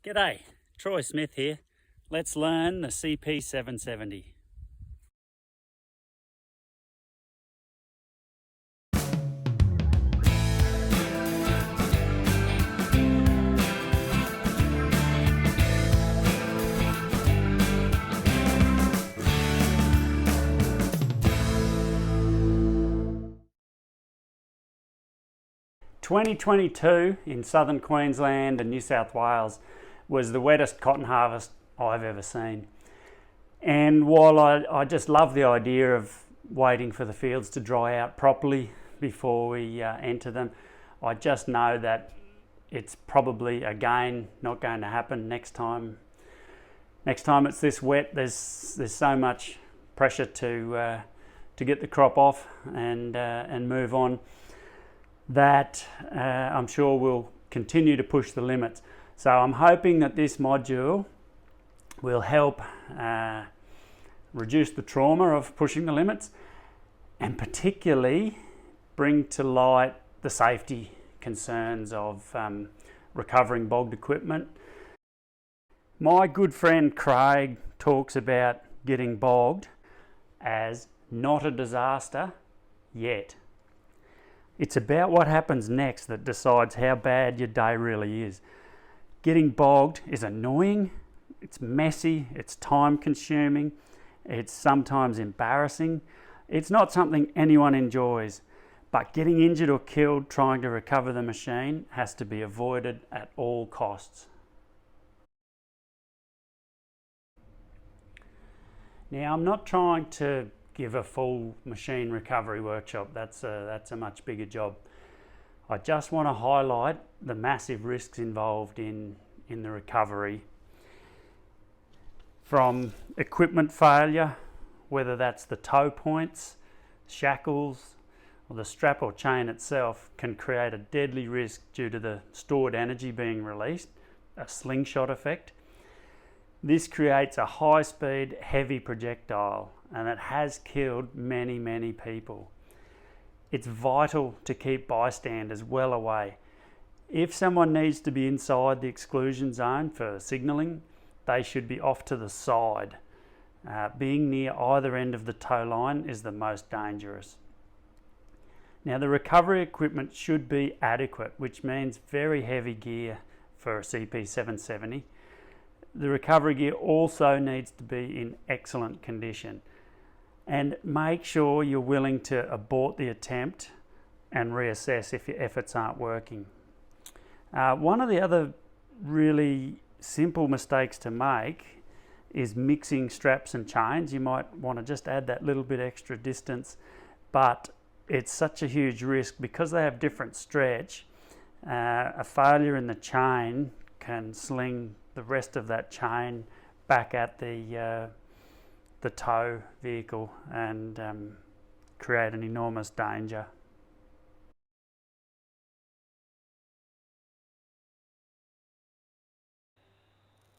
G'day, Troy Smith here. Let's learn the CP770. (2022) in southern Queensland and New South Wales was the wettest cotton harvest I've ever seen. And while I just love the idea of waiting for the fields to dry out properly before we enter them, I just know that it's probably again not going to happen next time. Next time it's this wet, there's so much pressure to get the crop off and move on, that I'm sure we'll continue to push the limits. So I'm hoping that this module will help reduce the trauma of pushing the limits, and particularly bring to light the safety concerns of recovering bogged equipment. My good friend Craig talks about getting bogged as not a disaster yet. It's about what happens next that decides how bad your day really is. Getting bogged is annoying, it's messy, it's time consuming, it's sometimes embarrassing. It's not something anyone enjoys, but getting injured or killed trying to recover the machine has to be avoided at all costs. Now, I'm not trying to give a full machine recovery workshop. That's a much bigger job. I just want to highlight the massive risks involved in the recovery, from equipment failure, whether that's the tow points, shackles, or the strap or chain itself, can create a deadly risk due to the stored energy being released, a slingshot effect. This creates a high-speed, heavy projectile, and it has killed many people. It's vital to keep bystanders well away. If someone needs to be inside the exclusion zone for signalling, they should be off to the side. Being near either end of the tow line is the most dangerous. Now, the recovery equipment should be adequate, which means very heavy gear for a CP770. The recovery gear also needs to be in excellent condition. And make sure you're willing to abort the attempt and reassess if your efforts aren't working. One of the other really simple mistakes to make is mixing straps and chains. You might want to just add that little bit extra distance, but it's such a huge risk because they have different stretch. A failure in the chain can sling the rest of that chain back at the tow vehicle and create an enormous danger.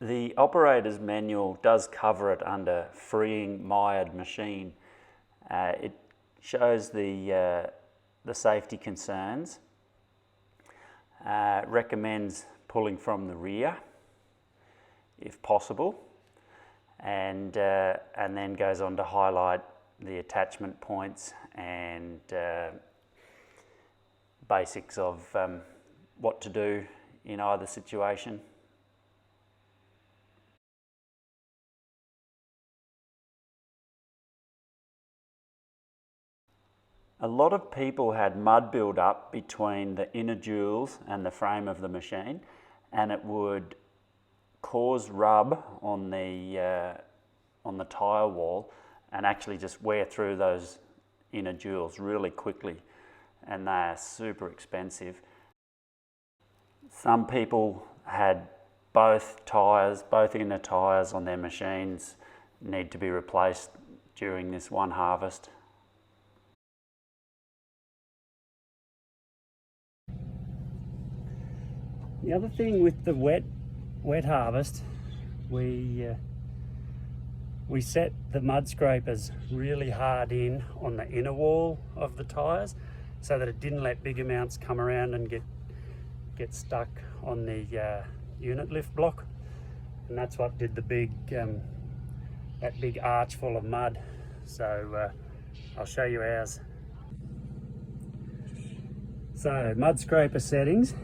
The operator's manual does cover it under freeing mired machine. It shows the safety concerns, recommends pulling from the rear if possible, and then goes on to highlight the attachment points and basics of what to do in either situation. A lot of people had mud build up between the inner jewels and the frame of the machine, and it would cause rub on the tyre wall and actually just wear through those inner jewels really quickly, and they are super expensive. Some people had both inner tyres on their machines need to be replaced during this one harvest. The other thing with the wet harvest, we set the mud scrapers really hard in on the inner wall of the tyres so that it didn't let big amounts come around and get stuck on the unit lift block. and that's what did the big that big arch full of mud. So I'll show you ours. So mud scraper settings,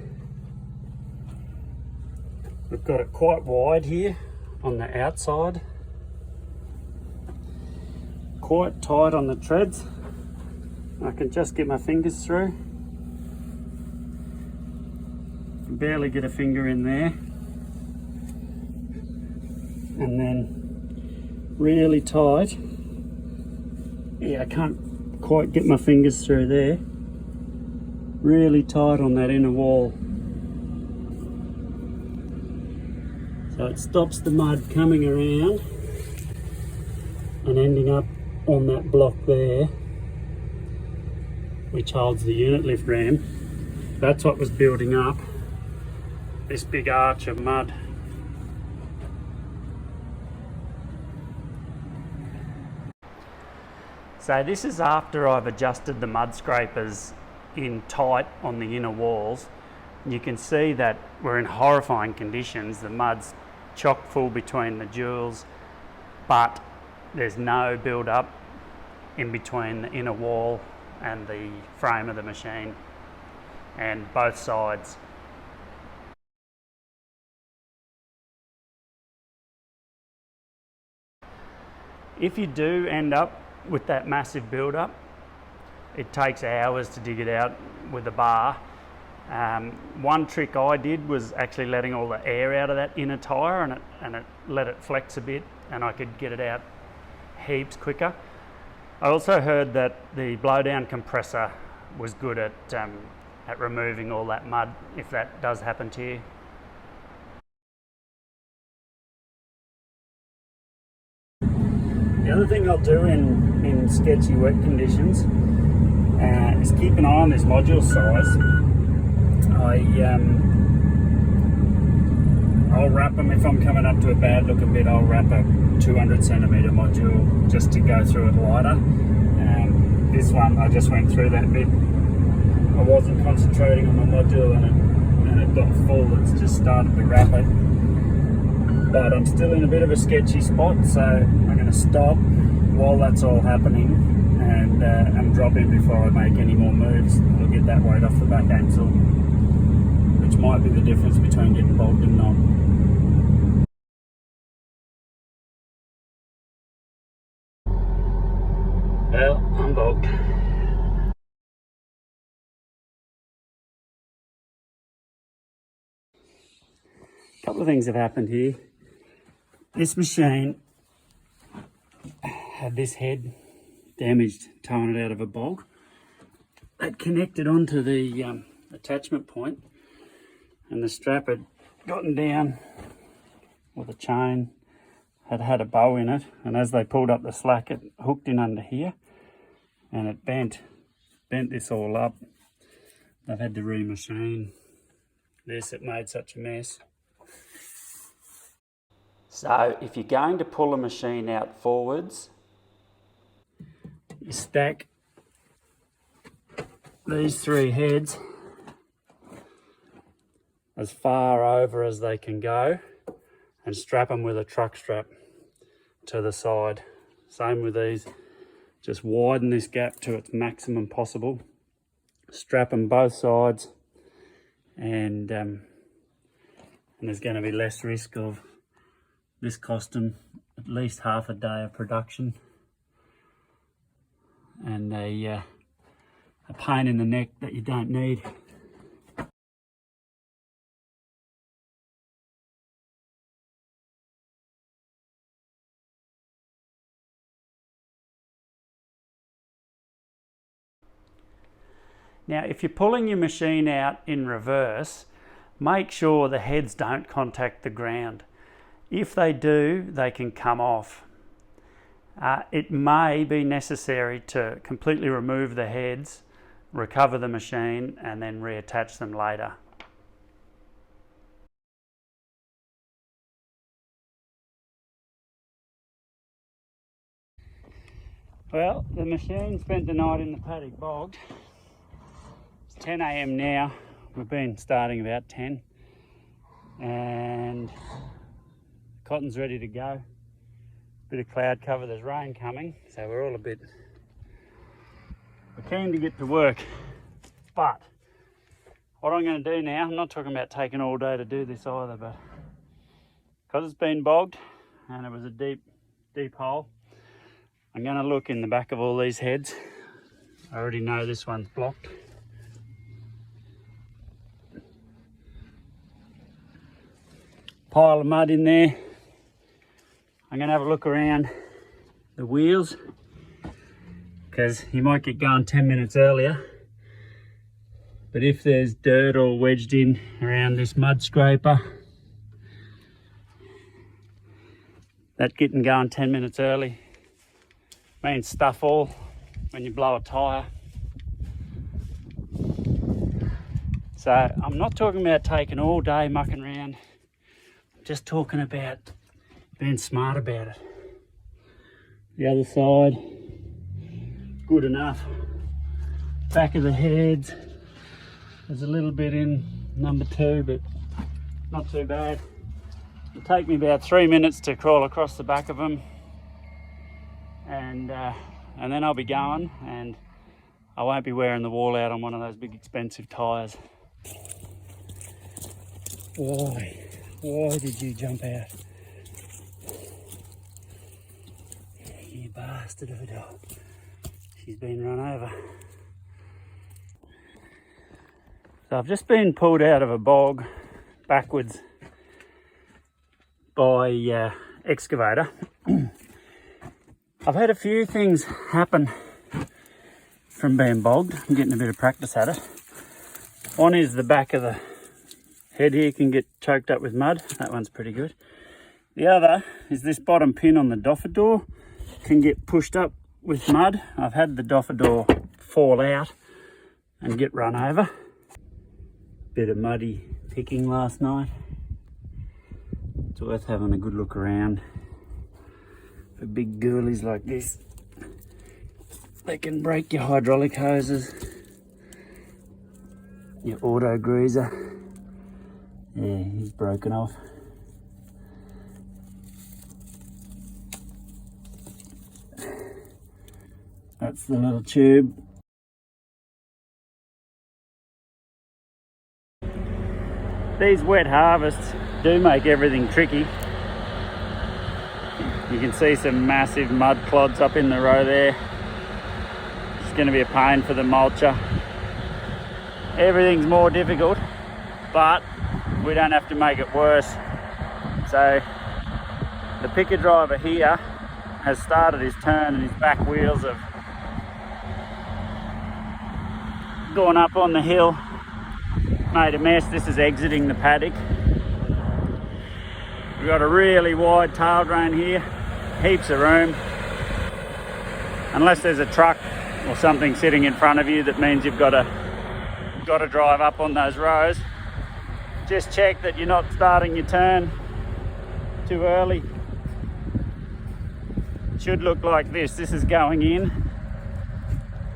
we've got it quite wide here on the outside, quite tight on the treads. I can just get my fingers through. Can barely get a finger in there. And then really tight. Yeah, I can't quite get my fingers through there. Really tight on that inner wall. So it stops the mud coming around and ending up on that block there, which holds the unit lift ram. That's what was building up this big arch of mud. So this is after I've adjusted the mud scrapers in tight on the inner walls. You can see that we're in horrifying conditions. The mud's chock full between the jewels, but there's no build up in between the inner wall and the frame of the machine, and both sides. If you do end up with that massive build up, it takes hours to dig it out with a bar. One trick I did was actually letting all the air out of that inner tyre, and it let it flex a bit, and I could get it out heaps quicker. I also heard that the blowdown compressor was good at removing all that mud if that does happen to you. The other thing I'll do in sketchy wet conditions is keep an eye on this module size. I'll wrap them if I'm coming up to a bad looking bit. I'll wrap a 200 centimetre module just to go through it lighter. This one I just went through that bit. I wasn't concentrating on the module and it got full. It's just started to wrap it. But I'm still in a bit of a sketchy spot, so I'm going to stop while that's all happening and drop in before I make any more moves. I'll get that weight off the back axle, which might be the difference between getting bogged and not. Well, I'm bogged. A couple of things have happened here. This machine had this head damaged towing it out of a bog. It connected onto the attachment point, and the strap had gotten down, or the chain had a bow in it, and as they pulled up the slack it hooked in under here and it bent this all up. They've had to remachine this. It made such a mess. So if you're going to pull a machine out forwards, you stack these three heads as far over as they can go and strap them with a truck strap to the side. Same with these. Just widen this gap to its maximum possible. Strap them both sides, and there's going to be less risk of this costing at least half a day of production and a pain in the neck that you don't need. Now, if you're pulling your machine out in reverse, make sure the heads don't contact the ground. If they do, they can come off. It may be necessary to completely remove the heads, recover the machine, and then reattach them later. Well, the machine spent the night in the paddock bogged. It's 10 AM now. We've been starting about 10, and cotton's ready to go. Bit of cloud cover, there's rain coming, so we're all we're keen to get to work. But what I'm going to do now, I'm not talking about taking all day to do this either, but because it's been bogged and it was a deep hole, I'm going to look in the back of all these heads. I already know this one's blocked. Pile of mud in there. I'm going to have a look around the wheels because you might get going 10 minutes earlier. But if there's dirt all wedged in around this mud scraper, that getting going 10 minutes early means stuff all when you blow a tyre. So I'm not talking about taking all day mucking around, I'm just talking about being smart about it. The other side, good enough. Back of the heads, there's a little bit in number 2, but not too bad. It'll take me about 3 minutes to crawl across the back of them, and then I'll be going, and I won't be wearing the wall out on one of those big expensive tyres. Why did you jump out? You bastard of a dog. She's been run over. So I've just been pulled out of a bog backwards by excavator. I've had a few things happen from being bogged. I'm getting a bit of practice at it. One is the back of the head here can get choked up with mud. That one's pretty good. The other is this bottom pin on the doffer door can get pushed up with mud. I've had the doffer door fall out and get run over. Bit of muddy picking last night. It's worth having a good look around. For big ghoulies like this, they can break your hydraulic hoses, your auto greaser. Yeah, he's broken off. That's the little tube. These wet harvests do make everything tricky. You can see some massive mud clods up in the row there. It's going to be a pain for the mulcher. Everything's more difficult, but we don't have to make it worse. So the picker driver here has started his turn and his back wheels have gone up on the hill, made a mess. This is exiting the paddock. We've got a really wide tail drain here, heaps of room. Unless there's a truck or something sitting in front of you, that means you've got to drive up on those rows. Just check that you're not starting your turn too early. It should look like this. This is going in,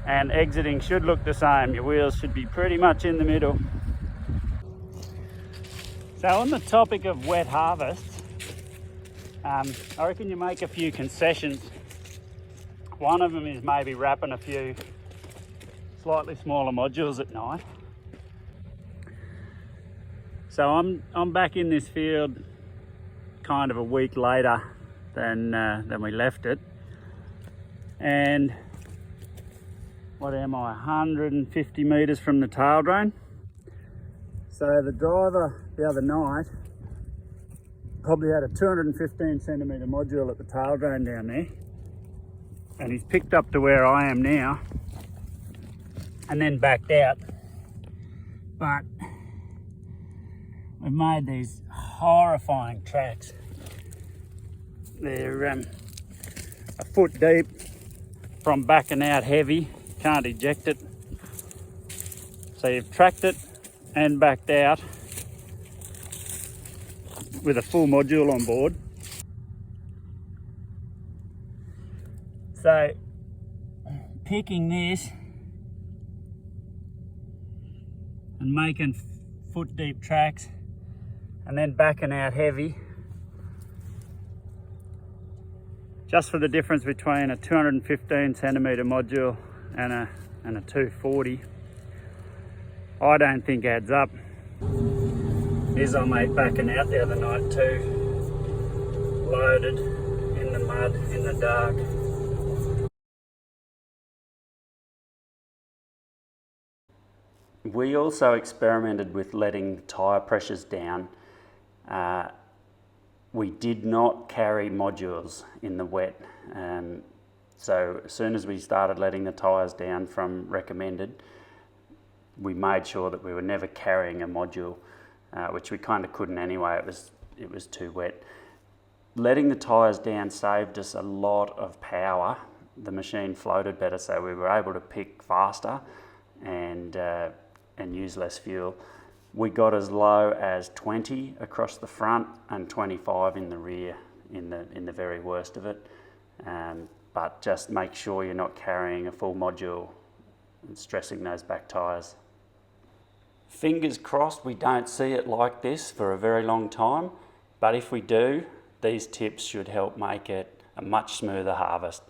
and exiting should look the same. Your wheels should be pretty much in the middle. So on the topic of wet harvests, I reckon you make a few concessions. One of them is maybe wrapping a few slightly smaller modules at night. So I'm back in this field kind of a week later than we left it, and what am I, 150 metres from the tail drain. So the driver the other night probably had a 215 centimetre module at the tail drain down there, and he's picked up to where I am now and then backed out. But we've made these horrifying tracks. They're a foot deep from backing out heavy, can't eject it. So you've tracked it and backed out with a full module on board. So picking this and making foot deep tracks and then backing out heavy just for the difference between a 215 centimetre module and a 240. I don't think adds up. Here's our mate backing out the other night too, loaded in the mud, in the dark. We also experimented with letting tyre pressures down. We did not carry modules in the wet. So as soon as we started letting the tyres down from recommended, we made sure that we were never carrying a module, which we kind of couldn't anyway. It was too wet. Letting the tyres down saved us a lot of power. The machine floated better, so we were able to pick faster and use less fuel. We got as low as 20 across the front and 25 in the rear in the very worst of it. But just make sure you're not carrying a full module and stressing those back tyres. Fingers crossed we don't see it like this for a very long time, but if we do, these tips should help make it a much smoother harvest.